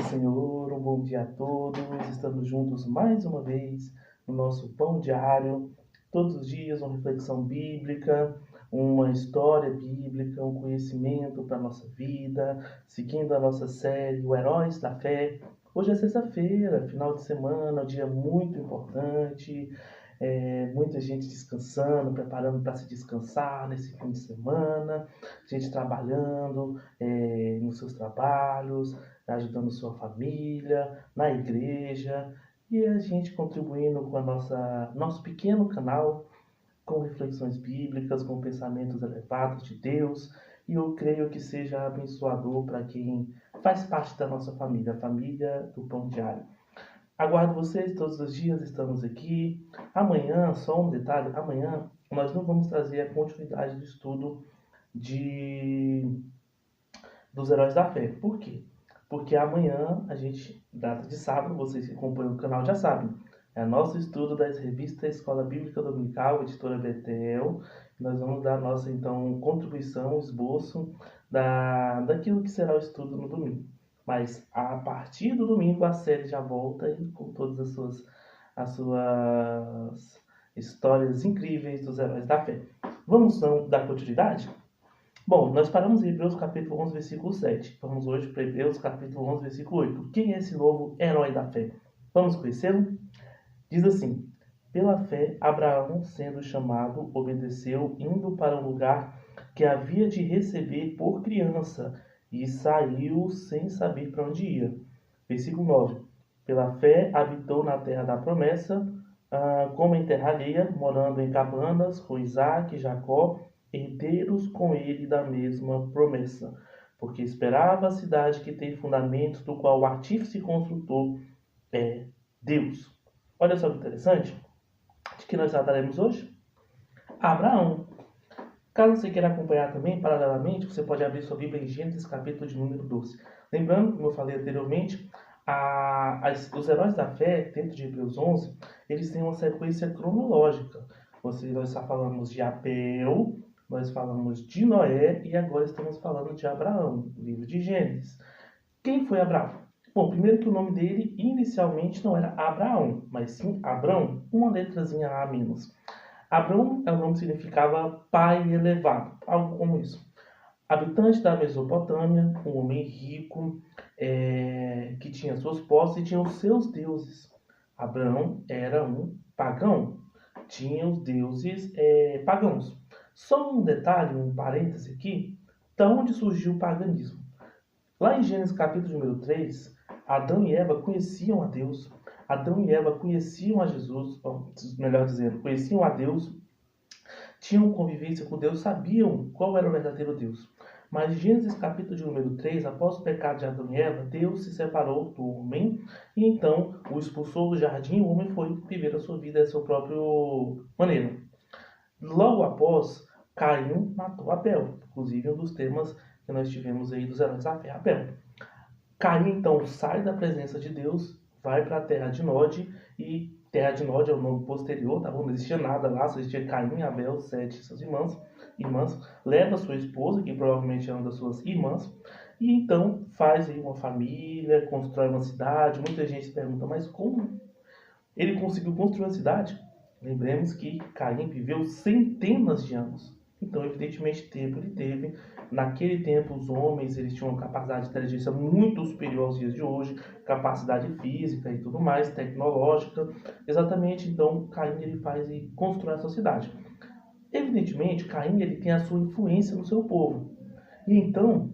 Senhor, um bom dia a todos. Estamos juntos mais uma vez no nosso pão diário. Todos os dias uma reflexão bíblica, uma história bíblica, um conhecimento para a nossa vida, seguindo a nossa série, o Heróis da Fé. Hoje é sexta-feira, final de semana, um dia muito importante. Muita gente descansando, preparando para se descansar nesse fim de semana, gente trabalhando nos seus trabalhos, ajudando sua família, na igreja, e a gente contribuindo com nosso pequeno canal, com reflexões bíblicas, com pensamentos elevados de Deus, e eu creio que seja abençoador para quem faz parte da nossa família, a família do Pão Diário. Aguardo vocês todos os dias, estamos aqui. Amanhã, só um detalhe, amanhã nós não vamos trazer a continuidade do estudo dos Heróis da Fé. Por quê? Porque amanhã, data de sábado, vocês que acompanham o canal já sabem, é nosso estudo das revistas Escola Bíblica Dominical, editora Betel. Nós vamos dar a nossa, então, contribuição, esboço daquilo que será o estudo no domingo. Mas a partir do domingo a série já volta com todas as suas histórias incríveis dos heróis da fé. Vamos dar continuidade? Bom, nós paramos em Hebreus capítulo 11, versículo 7. Vamos hoje para Hebreus capítulo 11, versículo 8. Quem é esse novo herói da fé? Vamos conhecê-lo? Diz assim: pela fé, Abraão, sendo chamado, obedeceu, indo para um lugar que havia de receber por criança, e saiu sem saber para onde ia. Versículo 9. Pela fé, habitou na terra da promessa, como em terra alheia, morando em cabanas, com Isaac e Jacó, herdeiros com ele da mesma promessa, porque esperava a cidade que tem fundamentos, do qual o artífice e construtor é Deus. Olha só que interessante. De que nós trataremos hoje? Abraão. Caso você queira acompanhar também, paralelamente, você pode abrir sua Bíblia em Gênesis, capítulo de número 12. Lembrando, como eu falei anteriormente, os heróis da fé, dentro de Hebreus 11, eles têm uma sequência cronológica. Nós falamos de Abel, nós falamos de Noé e agora estamos falando de Abraão, o livro de Gênesis. Quem foi Abraão? Bom, primeiro que o nome dele inicialmente não era Abraão, mas sim Abrão, uma letrazinha A menos. Abrão é o nome que significava pai elevado, algo como isso. Habitante da Mesopotâmia, um homem rico, que tinha suas posses e tinha os seus deuses. Abraão era um pagão, tinha os deuses pagãos. Só um detalhe, um parêntese aqui, da onde surgiu o paganismo. Lá em Gênesis capítulo número 3, Adão e Eva conheciam a Deus. Adão e Eva conheciam a Jesus, melhor dizendo, conheciam a Deus, tinham convivência com Deus, sabiam qual era o verdadeiro Deus. Mas em Gênesis capítulo de número 3, após o pecado de Adão e Eva, Deus se separou do homem e então o expulsou do jardim e o homem foi viver a sua vida da sua própria maneira. Logo após, Caim matou Abel, inclusive um dos temas que nós tivemos aí dos heróis da fé, Abel. Caim então sai da presença de Deus, vai para a terra de Nod, e terra de Nod é o nome posterior, tá bom? Não existia nada lá, só existia Caim, Abel, Sete e suas irmãs, leva sua esposa, que provavelmente é uma das suas irmãs, e então faz aí uma família, constrói uma cidade. Muita gente se pergunta, mas como ele conseguiu construir uma cidade? Lembremos que Caim viveu centenas de anos. Então, evidentemente, tempo ele teve. Naquele tempo, os homens eles tinham uma capacidade de inteligência muito superior aos dias de hoje, capacidade física e tudo mais, tecnológica. Exatamente, então, Caim ele faz e constrói essa cidade. Evidentemente, Caim ele tem a sua influência no seu povo. E então,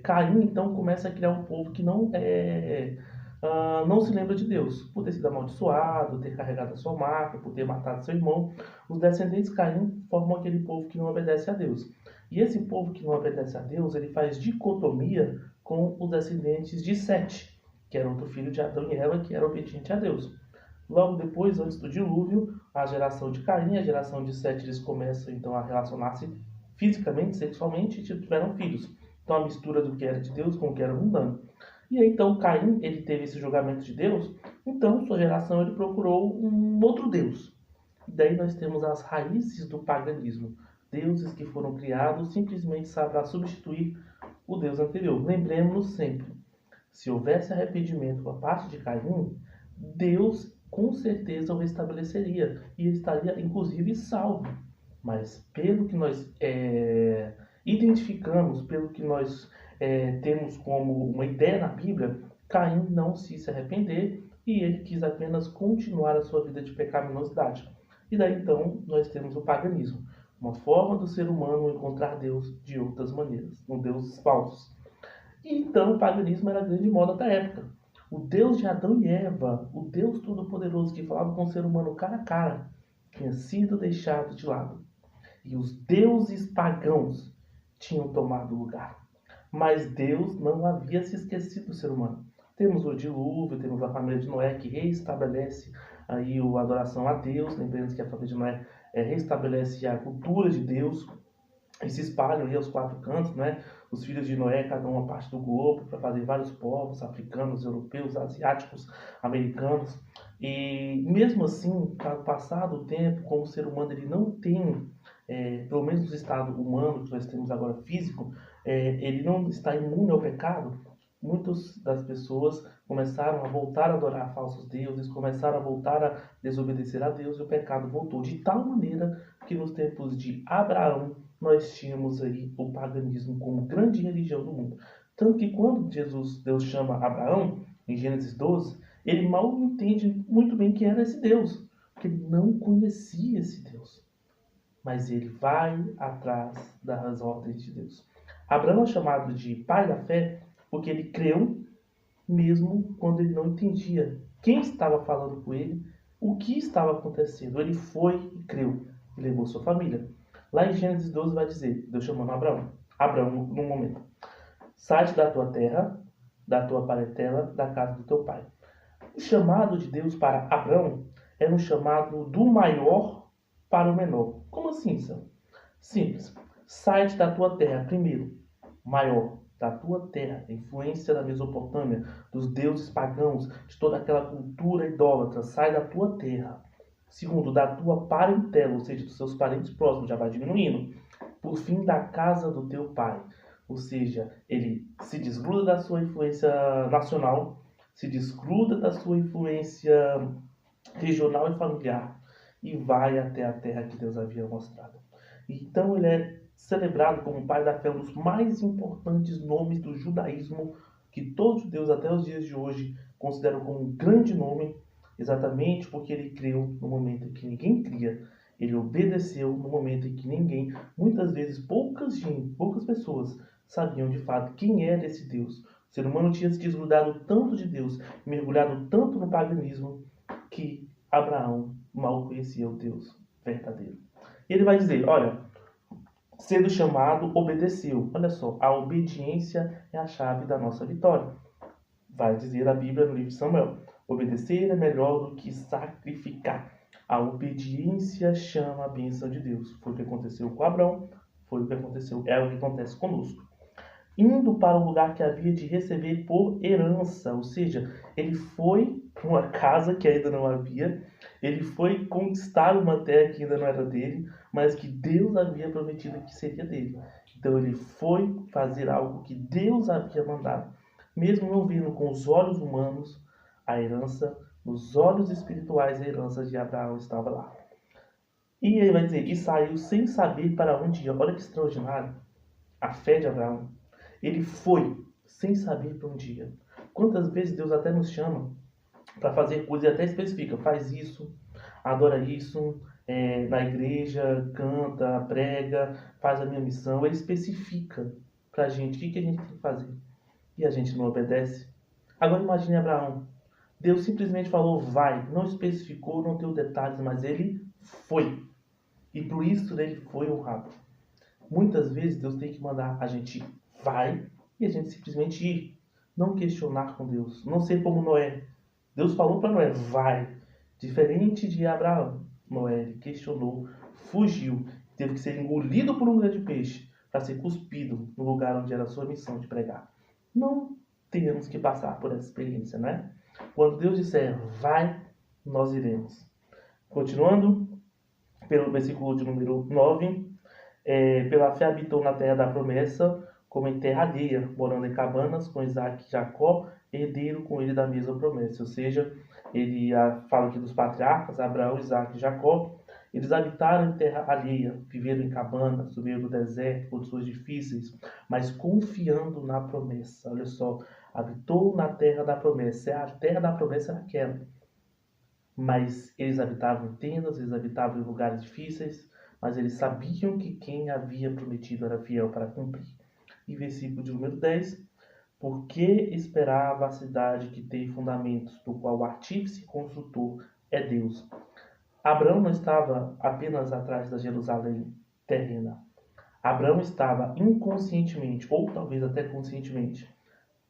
Caim então começa a criar um povo que não se lembra de Deus, por ter sido amaldiçoado, ter carregado a sua marca, por ter matado seu irmão. Os descendentes de Caim formam aquele povo que não obedece a Deus. E esse povo que não obedece a Deus, ele faz dicotomia com os descendentes de Sete, que era outro filho de Adão e Eva, que era obediente a Deus. Logo depois, antes do dilúvio, a geração de Caim e a geração de Sete, eles começam então a relacionar-se fisicamente, sexualmente, e tiveram filhos. Então a mistura do que era de Deus com o que era mundano. E aí então Caim, ele teve esse julgamento de Deus, então sua geração ele procurou um outro Deus. E daí nós temos as raízes do paganismo. Deuses que foram criados simplesmente para substituir o Deus anterior. Lembremos-nos sempre, Se houvesse arrependimento por parte de Caim, Deus com certeza o restabeleceria e ele estaria inclusive salvo. Mas pelo que nós identificamos, pelo que nós temos como uma ideia na Bíblia, Caim não se arrepender e ele quis apenas continuar a sua vida de pecaminosidade. E daí então nós temos o paganismo, uma forma do ser humano encontrar Deus de outras maneiras, com deuses falsos. E então o paganismo era a grande moda da época. O Deus de Adão e Eva, o Deus Todo-Poderoso que falava com o ser humano cara a cara, tinha sido deixado de lado. E os deuses pagãos tinham tomado lugar. Mas Deus não havia se esquecido do ser humano. Temos o dilúvio, temos a família de Noé que reestabelece aí a adoração a Deus. Lembrando que a família de Noé restabelece a cultura de Deus e se espalham aí aos quatro cantos, né? Os filhos de Noé, cada uma parte do globo, para fazer vários povos, africanos, europeus, asiáticos, americanos. E mesmo assim, ao passar do tempo, como o ser humano ele não tem, pelo menos no estado humano que nós temos agora físico, ele não está imune ao pecado, muitas das pessoas começaram a voltar a adorar falsos deuses, começaram a voltar a desobedecer a Deus e o pecado voltou de tal maneira que nos tempos de Abraão nós tínhamos aí o paganismo como grande religião do mundo. Tanto que quando Deus chama Abraão, em Gênesis 12, ele mal entende muito bem quem era esse Deus, porque ele não conhecia esse Deus. Mas ele vai atrás das ordens de Deus. Abraão é chamado de pai da fé porque ele creu mesmo quando ele não entendia quem estava falando com ele, o que estava acontecendo. Ele foi e creu e levou sua família. Lá em Gênesis 12 vai dizer, Deus chamando Abraão. Abraão, no momento, sai da tua terra, da tua parentela, da casa do teu pai. O chamado de Deus para Abraão era um chamado do maior para o menor. Como assim, Sam? Simples. Sai da tua terra, primeiro, maior, da tua terra, a influência da Mesopotâmia, dos deuses pagãos, de toda aquela cultura idólatra, sai da tua terra. Segundo, da tua parentela, ou seja, dos seus parentes próximos, já vai diminuindo. Por fim, da casa do teu pai. Ou seja, ele se desgruda da sua influência nacional, se desgruda da sua influência regional e familiar e vai até a terra que Deus havia mostrado. Então ele é celebrado como pai da fé, um dos mais importantes nomes do judaísmo, que todos os judeus até os dias de hoje consideram como um grande nome, exatamente porque ele creu no momento em que ninguém cria. Ele obedeceu no momento em que ninguém, muitas vezes poucas pessoas, sabiam de fato quem era esse Deus. O ser humano tinha se desgrudado tanto de Deus, mergulhado tanto no paganismo, que Abraão mal conhecia o Deus verdadeiro. E ele vai dizer, olha, sendo chamado, obedeceu. Olha só, a obediência é a chave da nossa vitória. Vai dizer a Bíblia no livro de Samuel. Obedecer é melhor do que sacrificar. A obediência chama a bênção de Deus. Foi o que aconteceu com Abraão, foi o que aconteceu, é o que acontece conosco. Indo para o lugar que havia de receber por herança, ou seja, ele foi para uma casa que ainda não havia, ele foi conquistar uma terra que ainda não era dele, mas que Deus havia prometido que seria dele. Então ele foi fazer algo que Deus havia mandado. Mesmo não vendo com os olhos humanos a herança, nos olhos espirituais a herança de Abraão estava lá. E ele vai dizer, e saiu sem saber para onde ia. Olha que extraordinário a fé de Abraão. Ele foi sem saber para onde ia. Quantas vezes Deus até nos chama para fazer coisas e até especifica, faz isso, adora isso, na igreja, canta, prega, faz a minha missão. Ele especifica para a gente o que a gente tem que fazer. E a gente não obedece. Agora imagine Abraão. Deus simplesmente falou, vai. Não especificou, não deu detalhes, mas ele foi. E por isso ele foi honrado. Muitas vezes Deus tem que mandar a gente vai e a gente simplesmente ir. Não questionar com Deus. Não ser como Noé. Deus falou para Noé, vai. Diferente de Abraão. Noé ele questionou, fugiu. Teve que ser engolido por um grande peixe para ser cuspido no lugar onde era a sua missão de pregar. Não temos que passar por essa experiência, né? Quando Deus disser, vai, nós iremos. Continuando, pelo versículo de número 9. Pela fé habitou na terra da promessa, como em terra alheia, morando em cabanas com Isaac e Jacó, herdeiro com ele da mesma promessa. Ou seja, ele fala aqui dos patriarcas, Abraão, Isaac e Jacó. Eles habitaram em terra alheia, viveram em cabanas, no meio do deserto, condições difíceis, mas confiando na promessa. Olha só, habitou na terra da promessa. A terra da promessa era aquela. Mas eles habitavam em tendas, eles habitavam em lugares difíceis, mas eles sabiam que quem havia prometido era fiel para cumprir. E versículo de número 10. Porque esperava a cidade que tem fundamentos, do qual o artífice e construtor é Deus. Abraão não estava apenas atrás da Jerusalém terrena. Abraão estava inconscientemente, ou talvez até conscientemente,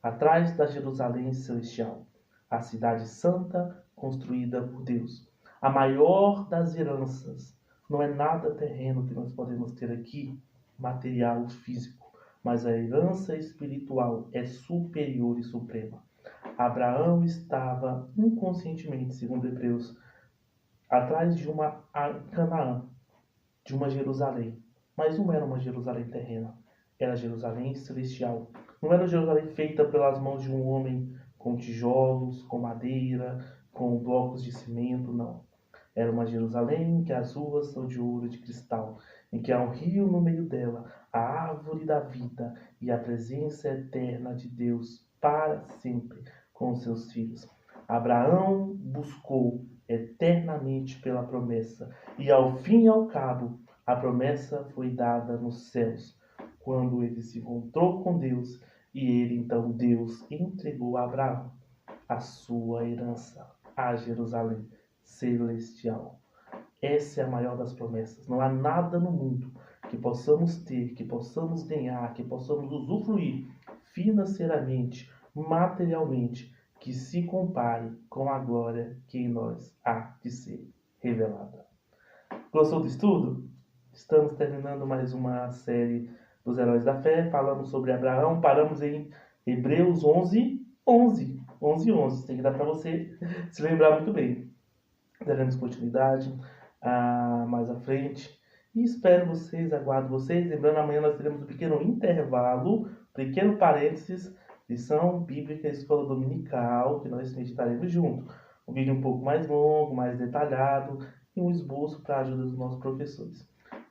atrás da Jerusalém celestial, a cidade santa construída por Deus. A maior das heranças. Não é nada terreno que nós podemos ter aqui, material, físico, mas a herança espiritual é superior e suprema. Abraão estava inconscientemente, segundo Hebreus, atrás de uma Canaã, de uma Jerusalém. Mas não era uma Jerusalém terrena, era Jerusalém celestial. Não era Jerusalém feita pelas mãos de um homem com tijolos, com madeira, com blocos de cimento, não. Era uma Jerusalém em que as ruas são de ouro e de cristal, em que há um rio no meio dela, a árvore da vida e a presença eterna de Deus para sempre com os seus filhos. Abraão buscou eternamente pela promessa, e ao fim e ao cabo, a promessa foi dada nos céus, quando ele se encontrou com Deus, e ele então, Deus, entregou a Abraão a sua herança, a Jerusalém celestial. Essa é a maior das promessas. Não há nada no mundo que possamos ter, que possamos ganhar, que possamos usufruir financeiramente, materialmente, que se compare com a glória que em nós há de ser revelada. Gostou do estudo? Estamos terminando mais uma série dos Heróis da Fé. Falamos sobre Abraão, paramos em Hebreus 11, 11. 11, 11. Tem que dar para você se lembrar muito bem. Daremos continuidade mais à frente. E espero vocês, aguardo vocês. Lembrando, amanhã nós teremos um pequeno intervalo, pequeno parênteses, lição bíblica escola dominical, que nós meditaremos junto. Um vídeo um pouco mais longo, mais detalhado e um esboço para a ajuda dos nossos professores.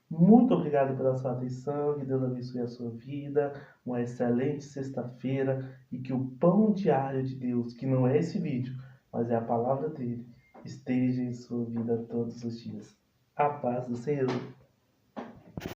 Muito obrigado pela sua atenção, que Deus abençoe a sua vida, uma excelente sexta-feira e que o pão diário de Deus, que não é esse vídeo, mas é a palavra dele, esteja em sua vida todos os dias. A paz do Senhor.